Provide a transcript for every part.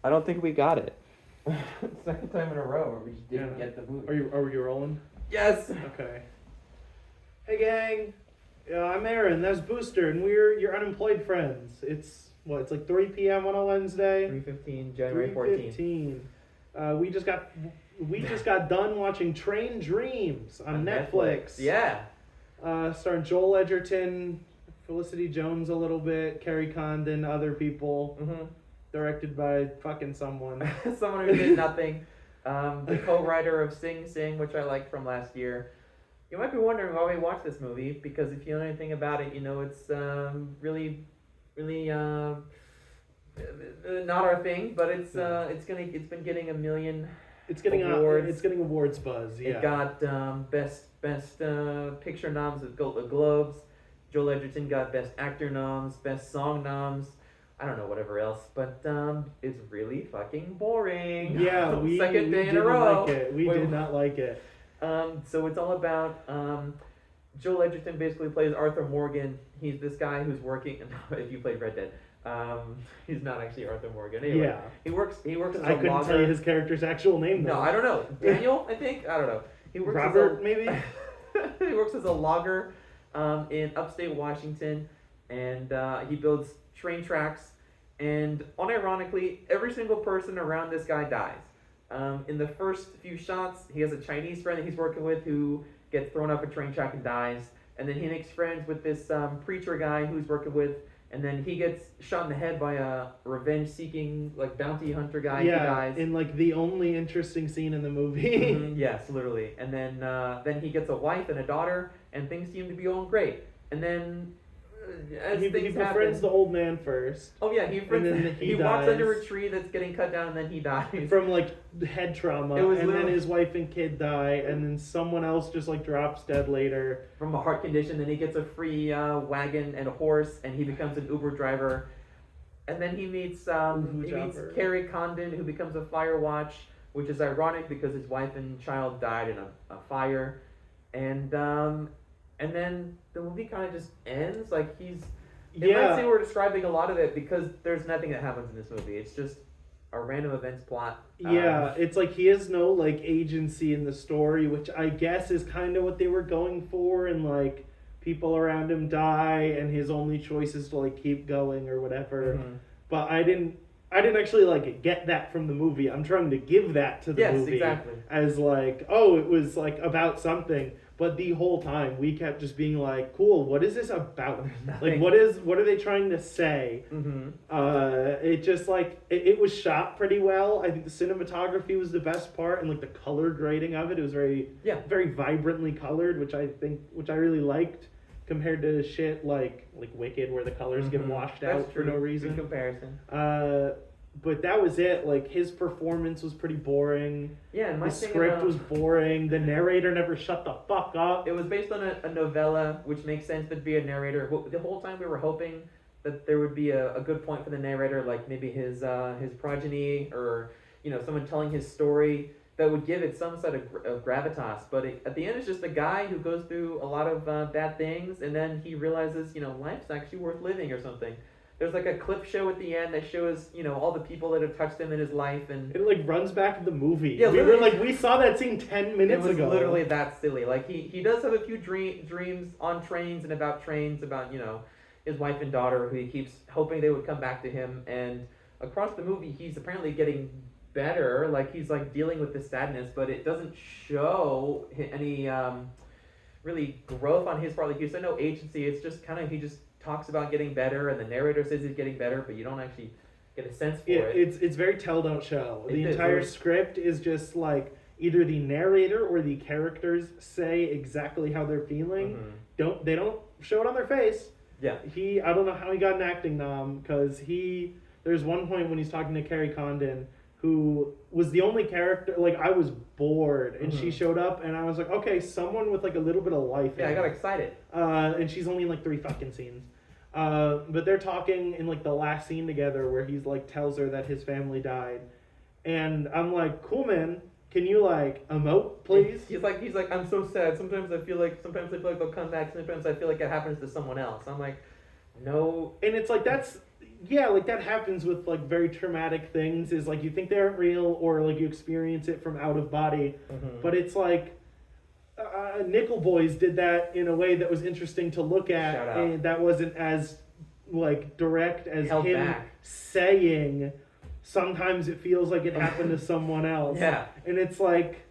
I don't think we got it. Second time in a row where we just didn't get the movie. Are you rolling? Yes. Okay. Hey gang, I'm Aaron. That's Booster, and we're your unemployed friends. It's like 3 p.m. on a Wednesday. 3:15, January 14th. 3:15. We just got done watching Train Dreams on Netflix. Yeah. Starring Joel Edgerton, Felicity Jones a little bit, Carrie Condon, other people. Mm-hmm. Directed by fucking someone. Someone who did nothing. The co-writer of Sing Sing, which I liked from last year. You might be wondering why we watched this movie, because if you know anything about it, you know it's really not our thing. But it's been getting a million. It's getting awards. It's getting awards buzz. Yeah. It got best picture noms at the Globes. Joel Edgerton got best actor noms, best song noms. I don't know whatever else, but it's really fucking boring. Yeah, we second day in a row. Like it. We did not like it. So it's all about Joel Edgerton basically plays Arthur Morgan. He's this guy who's working. If you played Red Dead, he's not actually Arthur Morgan. Anyway, yeah, he works as a logger. I couldn't tell you his character's actual name though. No, I don't know. Daniel, I think. I don't know. He works Robert, maybe. He works as a logger in upstate Washington, and he builds train tracks. And unironically, every single person around this guy dies. In the first few shots, he has a Chinese friend that he's working with who gets thrown off a train track and dies. And then he makes friends with this preacher guy who's working with, and then he gets shot in the head by a revenge-seeking, like, bounty hunter guy. Yeah, who dies. in like the only interesting scene in the movie. Mm-hmm, yes, literally. And then he gets a wife and a daughter, and things seem to be going great. And then as he things befriends happen, the old man first. Oh yeah, he walks dies. under a tree that's getting cut down, and then he dies From like head trauma, and then his wife and kid die, and then someone else just like drops dead later from a heart condition. Then he gets a free wagon and a horse, and he becomes an Uber driver. And then he meets Carrie Condon, who becomes a fire watch, which is ironic because his wife and child died in a fire. And then the movie kind of just ends. Like it might seem we're describing a lot of it because there's nothing that happens in this movie. It's just a random events plot. Yeah, it's like he has no like agency in the story, which I guess is kind of what they were going for, and like people around him die, and his only choice is to like keep going or whatever. Mm-hmm. But I didn't actually like get that from the movie. I'm trying to give that to the movie as like, oh, it was like about something. But the whole time we kept just being like, cool, what is this about? Like, what are they trying to say? Mm-hmm. It just like, it was shot pretty well. I think the cinematography was the best part, and like the color grading of it was very vibrantly colored, which I really liked compared to shit like Wicked, where the colors get washed out for no reason. Good comparison. But that was it. Like, his performance was pretty boring. Yeah, and the script was boring. The narrator never shut the fuck up. It was based on a novella, which makes sense to be a narrator. The whole time we were hoping that there would be a good point for the narrator, like maybe his progeny, or someone telling his story that would give it some sort of gravitas. But at the end, it's just a guy who goes through a lot of bad things, and then he realizes life's actually worth living or something. There's like a clip show at the end that shows, all the people that have touched him in his life, and it like runs back to the movie. Yeah, we saw that scene 10 minutes ago. It was literally that silly. Like he does have a few dreams on trains and about his wife and daughter, who he keeps hoping they would come back to him. And across the movie, he's apparently getting better. Like he's like dealing with this sadness, but it doesn't show any really growth on his part. Like you said, no agency. It's just kind of he just talks about getting better, and the narrator says he's getting better, but you don't actually get a sense for it. It's very tell don't show. The entire script is just like either the narrator or the characters say exactly how they're feeling. Mm-hmm. They don't show it on their face. Yeah. I don't know how he got an acting nom, because there's one point when he's talking to Carrie Condon, who was the only character, like I was bored, and she showed up, and I was like, okay, someone with like a little bit of life. Yeah, I got excited. And she's only in like 3 fucking scenes. But they're talking in like the last scene together where he's like tells her that his family died, and I'm like, cool, man, can you like emote, please? He's like, I'm so sad. Sometimes I feel like they'll come back. Sometimes I feel like it happens to someone else. I'm like, no. And it's like, that's yeah, like that happens with like very traumatic things. Is like you think they aren't real, or like you experience it from out of body, but it's like Nickel Boys did that in a way that was interesting to look at, Shout out. and that wasn't as like direct as Held him back. saying. Sometimes it feels like it happened to someone else. Yeah. And it's like,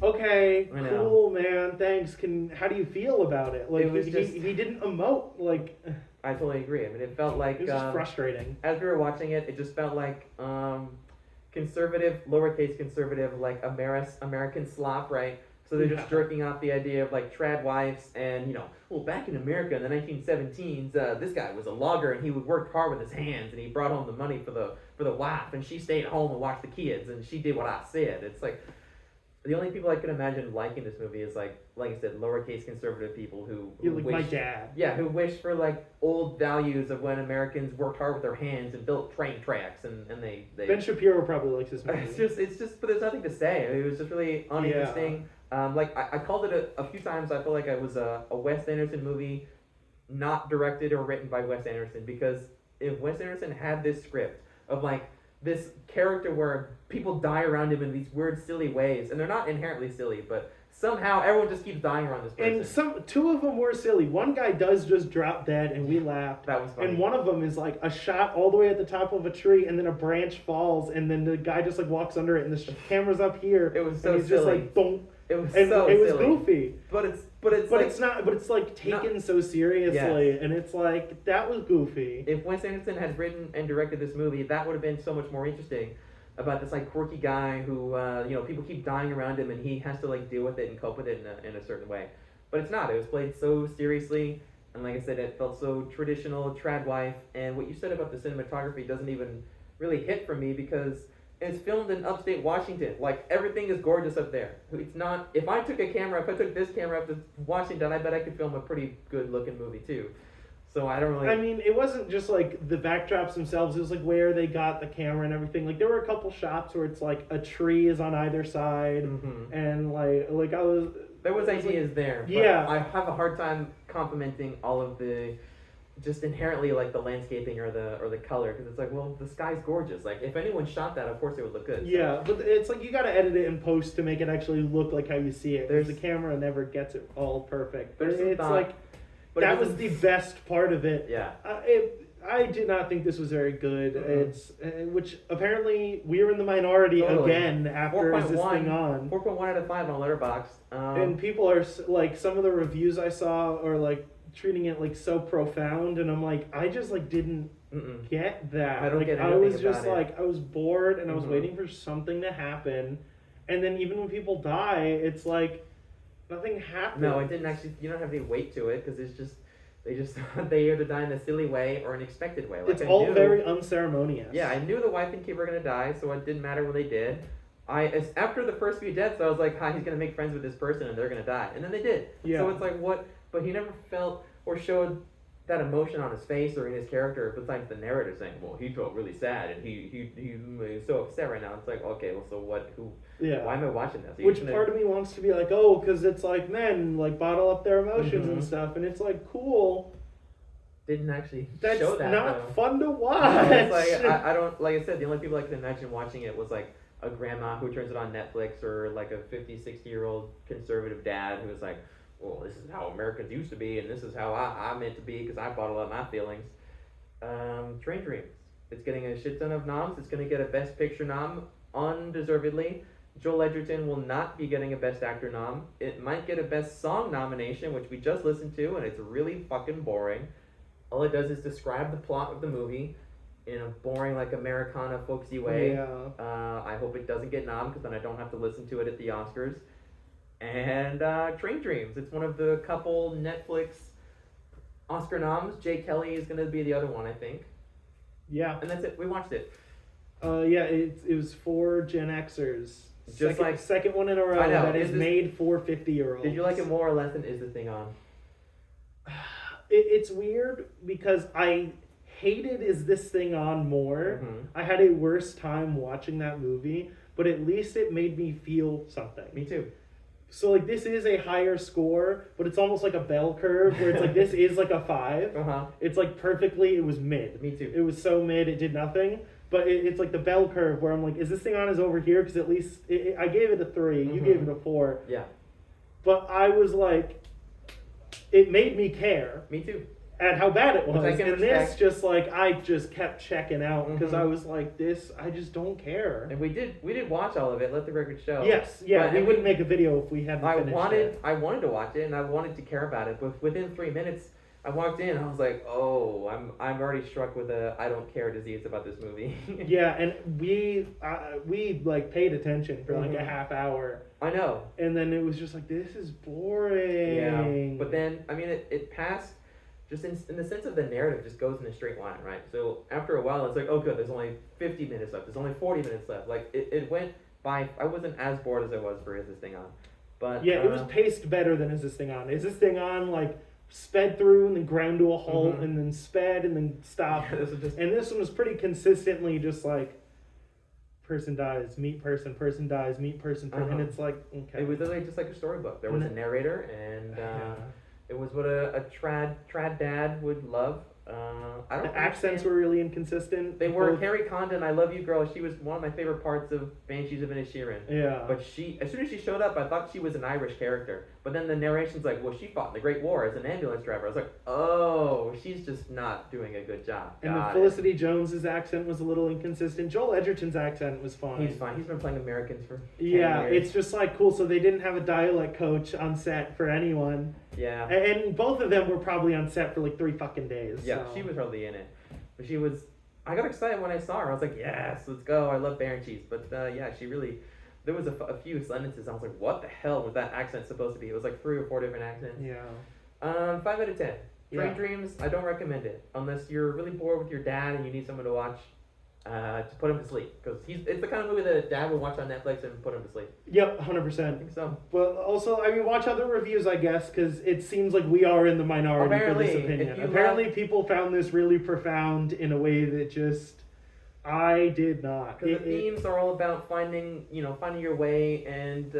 okay, I know. cool, man, thanks. How do you feel about it? Like, It was he just- he didn't emote. Like, I totally agree. I mean, it felt like it was just frustrating. as we were watching it, it just felt like conservative, lowercase conservative, like American slop, right? So they're just Yeah. jerking off the idea of like trad wives, and well, back in America in the 1917s, this guy was a logger and he would work hard with his hands, and he brought home the money for the wife, and she stayed at home and watched the kids, and she did what I said. It's like the only people I can imagine liking this movie is like I said, lowercase conservative people who Like wish, my dad. yeah, who wish for like old values of when Americans worked hard with their hands and built train tracks, and they Ben Shapiro probably likes this movie. it's just, but there's nothing to say. I mean, it was just really uninteresting. Like I called it a few times. I felt like it was a Wes Anderson movie, not directed or written by Wes Anderson, because if Wes Anderson had this script of like this character where people die around him in these weird, silly ways, and they're not inherently silly, but somehow everyone just keeps dying around this person. And two of them were silly. One guy does just drop dead, and we laughed. That was funny. And one of them is like a shot all the way at the top of a tree, and then a branch falls, and then the guy just like walks under it, and the camera's up here. It was so and he's just silly. like, boom. It was And so it was silly. goofy. But it's But like, it's not. But it's like taken so seriously, and it's like that was goofy. if Wes Anderson had written and directed this movie, that would have been so much more interesting. About this like quirky guy who people keep dying around him, and he has to like deal with it and cope with it in a certain way. But it's not. It was played so seriously, and like I said, it felt so traditional, trad wife. And what you said about the cinematography doesn't even really hit for me, because it's filmed in upstate Washington. Like everything is gorgeous up there. It's not. If I took this camera up to Washington, I bet I could film a pretty good looking movie too. So I don't really. I mean, it wasn't just like the backdrops themselves. It was like where they got the camera and everything. Like there were a couple shots where it's like a tree is on either side, and like I was. There was it ideas there. But Yeah. I have a hard time complimenting all of the, just inherently like the landscaping or the color, because it's like, well, the sky's gorgeous. Like if anyone shot that, of course it would look good. Yeah, but it's like you got to edit it in post to make it actually look like how you see it. There's- The camera never gets it all perfect. There's some It's thought, like but it that was doesn't- the best part of it. Yeah. I did not think this was very good. Mhm. It's which apparently we were in the minority Totally. again after is this thing on. 4.1 out of 5 on Letterboxd. And people are like, some of the reviews I saw are like treating it like so profound, and I'm like, I just like didn't mm-mm. get that. I don't like get I anything was just about it. like I was bored, and I was Mhm. waiting for something to happen, and then even when people die, it's like nothing happens. No, it didn't actually. You don't have any weight to it, because it's just they either die in a silly way or an expected way. Like It's I all knew- very unceremonious. Yeah, I knew the wife and kid were gonna die, so it didn't matter when they did. After the first few deaths, I was like, he's gonna make friends with this person and they're gonna die, and then they did. Yeah. So it's like, what? But he never felt or showed that emotion on his face or in his character. Besides the narrator saying, well, he felt really sad and he's so upset right now. It's like, okay, well, so what? Who? Yeah. Why am I watching this? Which part of me wants to be like, oh, because it's like men like bottle up their emotions and Mhm. stuff, and it's like cool. didn't actually That's show that. not though. fun to watch. It's like I don't, like I said, the only people I could imagine watching it was like a grandma who turns it on Netflix, or like a 50, 60-year-old conservative dad who was like, well, this is how Americans used to be, and this is how I'm meant to be because I bottle up my feelings. Train Dreams. It's getting a shit ton of noms. It's going to get a Best Picture nom, undeservedly. Joel Edgerton will not be getting a Best Actor nom. It might get a Best Song nomination, which we just listened to, and it's really fucking boring. All it does is describe the plot of the movie in a boring, like, Americana folksy way. Yeah. I hope it doesn't get nom, because then I don't have to listen to it at the Oscars. And Train Dreams. It's one of the couple Netflix Oscar noms. Jay Kelly is going to be the other one, I think. Yeah. And that's it. We watched it. Yeah. It was for Gen Xers. Just Second one in a row I know, that is is this- made for 50-year-olds. Did you like it more or less than Is the Thing On? It's weird because I hated Is This Thing On more. Mhm. I had a worse time watching that movie, but at least it made me feel something. Me too. So like this is a higher score, but it's almost like a bell curve where it's like this is like a 5. It's like perfectly. It was mid. Me too. It was so mid. It did nothing. But it's like the bell curve where I'm like, is this thing on his over here? Because at least I gave it a 3. You gave it a 4. Yeah. But I was like, it made me care. Me too. At how bad it was. And this just like I just kept checking out because I was like, this I just don't care. And we did watch all of it. Let the record show. Yes, yeah. But, we wouldn't make a video if we hadn't. I finished wanted to watch it and I wanted to care about it, but within 3 minutes I walked in and I was like, oh, I'm already struck with a I don't care disease about this movie. Yeah, and we like paid attention for like a half hour. I know. And then it was just like, this is boring. Yeah. But then I mean it passed. Just in the sense of the narrative just goes in a straight line, right? So after a while, it's like, oh, good, there's only 50 minutes left. There's only 40 minutes left. Like, it went by. I wasn't as bored as I was for Is This Thing On. But yeah, it was paced better than Is This Thing On. Is This Thing On, like, sped through and then ground to a halt and then sped and then stopped. Yeah, and this one was pretty consistently just like, person dies, meet person, person dies, meet person, and it's like, okay. It was literally just like a storybook. There was a narrator and... It was what a trad dad would love. I don't. The accents were really inconsistent. They were. Carrie Condon, I love you, girl. She was one of my favorite parts of Banshees of Inisherin. Yeah. But as soon as she showed up, I thought she was an Irish character. But then the narration's like, well, she fought in the Great War as an ambulance driver. I was like, oh, she's just not doing a good job. And the Felicity Jones's accent was a little inconsistent. Joel Edgerton's accent was fine. He's fine. He's been playing Americans for 10 years. It's just like cool. So they didn't have a dialect coach on set for anyone. Yeah. And both of them were probably on set for like 3 fucking days. Yeah, so. She was hardly in it. But she was... I got excited when I saw her. I was like, yes, let's go. I love Banshees. But yeah, she really... There was a few sentences. I was like, what the hell was that accent supposed to be? It was like 3 or 4 different accents. Yeah. 5 out of 10. Train Dreams, I don't recommend it. Unless you're really bored with your dad and you need someone to watch... to put him to sleep, because it's the kind of movie that a dad would watch on Netflix and put him to sleep. Yep, 100%. I think so. But also, I mean, watch other reviews, I guess, because it seems like we are in the minority for this opinion. Apparently, people found this really profound in a way that just I did not. Because the themes are all about finding your way and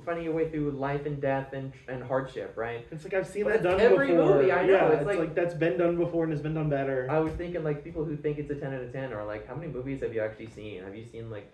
finding your way through life and death and hardship, right? It's like I've seen that done every before. Movie, I know. Yeah, it's like that's been done before and has been done better. I was thinking like people who think it's a 10 out of 10 are like, how many movies have you actually seen? Have you seen like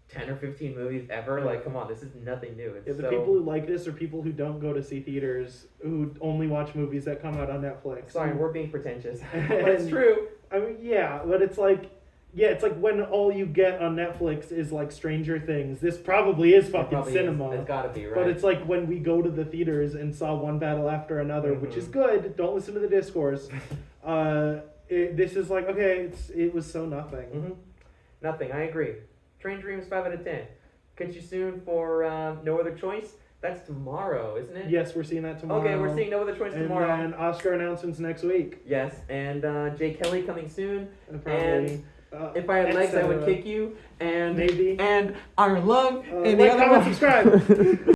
10 or 15 movies ever? Like, come on, this is nothing new. The people who like this are people who don't go to see theaters, who only watch movies that come out on Netflix. Sorry, we're being pretentious. But it's true. I mean, yeah, but it's like... Yeah, it's like when all you get on Netflix is like Stranger Things. This probably is fucking cinema. It's gotta be, right? But it's like when we go to the theaters and saw one battle after another, which is good. Don't listen to the discourse. This is like, okay, it was so nothing. Nothing, I agree. Train Dreams, 5 out of 10. Catch you soon for No Other Choice. That's tomorrow, isn't it? Yes, we're seeing that tomorrow. Okay, we're seeing No Other Choice tomorrow. And Oscar announcements next week. Yes, and Jay Kelly coming soon. Probably. If I had legs, I would kick you. And maybe. And Iron Lung. And the other one, subscribe.